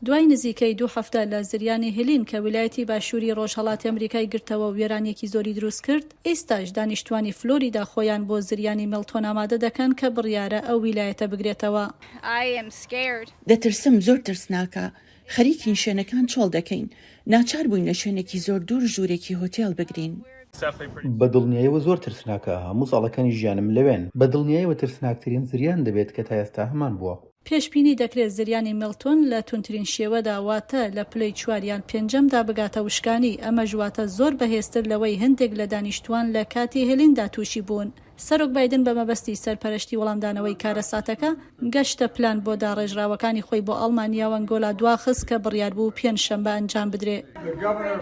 دوای نزیکەی 2 هەفتە لە زریانی هێلین کە ویلایەتی باشووری ڕۆژهەڵاتی ئەمریکای گرتەوە و وێرانێکی زۆری دروست کرد، ئێستاش دانیشتوانی فلۆریدا خۆیان بۆ زریانی میلتۆن ئامادە دەکەن کە بڕیارە ئەو ویلایەتە بگرێتەوە. دەترسم، زۆر ترسناکە. خەریکین شوێنەکان چۆڵ دەکەین. ناچار بووین لە شوێنێکی زۆر دوور ژوورێکی هۆتێل بگرین. بەدڵنیاییەوە زۆر ترسناکە. هەموو ساڵەکانی ژیانم لەوێن. بەدڵنیاییەوە ترسناکترین زریان دەبێت کە تا ئێستا هەمان بووە. پێشبینی دەکرێت زریانی میلتۆن لە تونترین شێوەدا واتە لە پلەی 4 یان 5دا بگاتە وشکانی. ئەمە ژواتە زۆر بەهێزتر لەوەی هەندێک لە دانیشتوان لە کاتی هێلیندا تووشی بوون. سەرۆک بایدن بە مەبەستی سەرپەرشتی وەڵامدانەوەی کارە ساتەکە گەشتە پلان بۆ داڕێژراوەکانی خۆی بۆ ئەڵمانیا و ئەنگۆلا دواخست کە بڕیار بوو پێنجشەمبە ئەنجام بدرێ.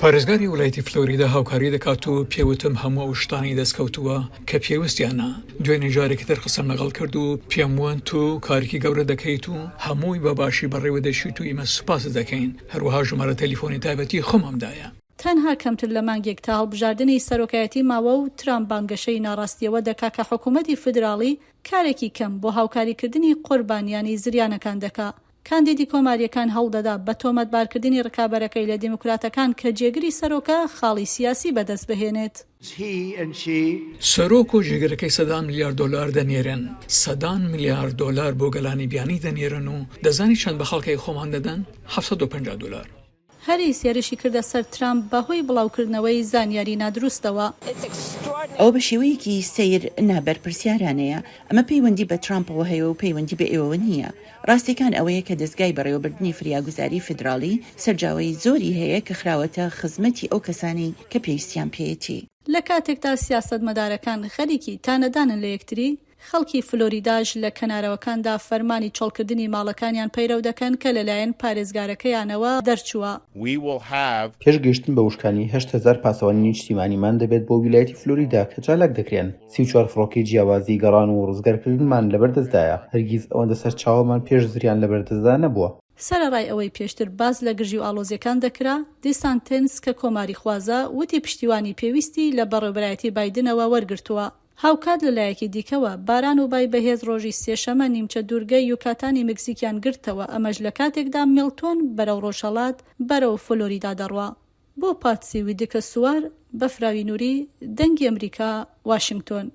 پارێزگاری وڵایەتی فلۆریدا هاوکاری دەکات و پێوتم هەموو ئەو شتانی دەستکەوتووە کە پێویستیانە. دوێنێ جارێکی تر قسەم لەگەڵ کرد و پێم ووان تو کارێکی گەورە دەکەیت و هەمووی بە باشی بەڕێوە دەچیت و ئێمە سوپاس دەکەین. هەروەها ژمارە تەلیفۆنی تایبەتی خۆمەمدایە. تەنها کەمتر لە مانگێک تا هەڵبژاردننی سەرۆکایەتی ماوە و ترامپ بانگەشەی ناڕاستیەوە دەکا کە حکوومەتی فدراڵی کارێکی کەم بۆ هاوکاریکردنی قوربانیانی زریانەکان دەکا. کاندیدی کۆماریەکان هەڵدەدا بە تۆمەتبارکردنی ڕکابەرەکەی لە دیموکراتەکان کە جێگری سەرۆکە خاڵی سیاسی بەدەست بهێنێت. سەرۆک و جێگەرەکەی $100 میلیارد دەنێرن. $100 میلیارد بۆ گەلانی بیانی دەنێرن و دەزانی چەند بە خەڵکەی خۆمان دەدەن؟ $750. هەری سێرشی کردە سەر ترامپ بەهۆی بڵاوکردنەوەی زانیاری نادروستەوە. ئەو بە شێوەیەکی سیر نابەرپرسیارانەیە. ئەمە پەیوەندی بە ترامپەوە هەیە و پەیوەندی بە ئێوە نییە. ڕاستیەکان ئەوەیە کە دەستگای بەڕێوەبردننی فریاگوزاری فدراڵی سەرجاوەی زۆری هەیە کە خراوەتە خزمەتی ئەو کەسانی کە پێویستیان پێیەتی. لە کاتێکدا سیاسەتمەدارەکان خەریکی تانەدانن لە یەکتری، خەڵکی فلۆریداش لە کەنارەوەکاندا فەرمانی چۆڵکردنی ماڵەکانیان پەیرەو دەکەن کە لەلایەن پارێزگارەکەیانەوە دەرچووە. پێشگەشتن بە وشکانی 8,000 پاسەوانی نیشتیمانیمان دەبێت بۆ ویلایەتی فلۆریدا کە چالاک دەکرێن. 34 فڕۆکەی جیاوازی گەڕان و ڕزگارکردنمان لەبەردەستدایە. هەرگیز ئەوەندە سەر چاوەمان پێش زریان لەبەردەستدا نەبووە. سەرەڕای ئەوەی پێشتر باز لە گرژی و ئاڵۆزیەکان دەکرا، دیسانتینس کە کۆماری خوازە وتی پشتیوانی پێویستی لە بەڕێوەبەرایەتی بایدنەوە وەرگرتووە. هاوکات لەلایەکی دیکەوە باران و بای بەهێز ڕۆژی سێشەمە نیمچە دوورگەی یوکاتانی مکزیکیان گرتەوە. ئەمەش لە کاتێکدا میلتۆن بەرەو ڕۆژهەڵات بەرەو فلۆریدا دەڕوا. بۆ پاتسی ویدکە سوار، بەفراوی نووری، دەنگی ئەمریکا، واشنگتۆن.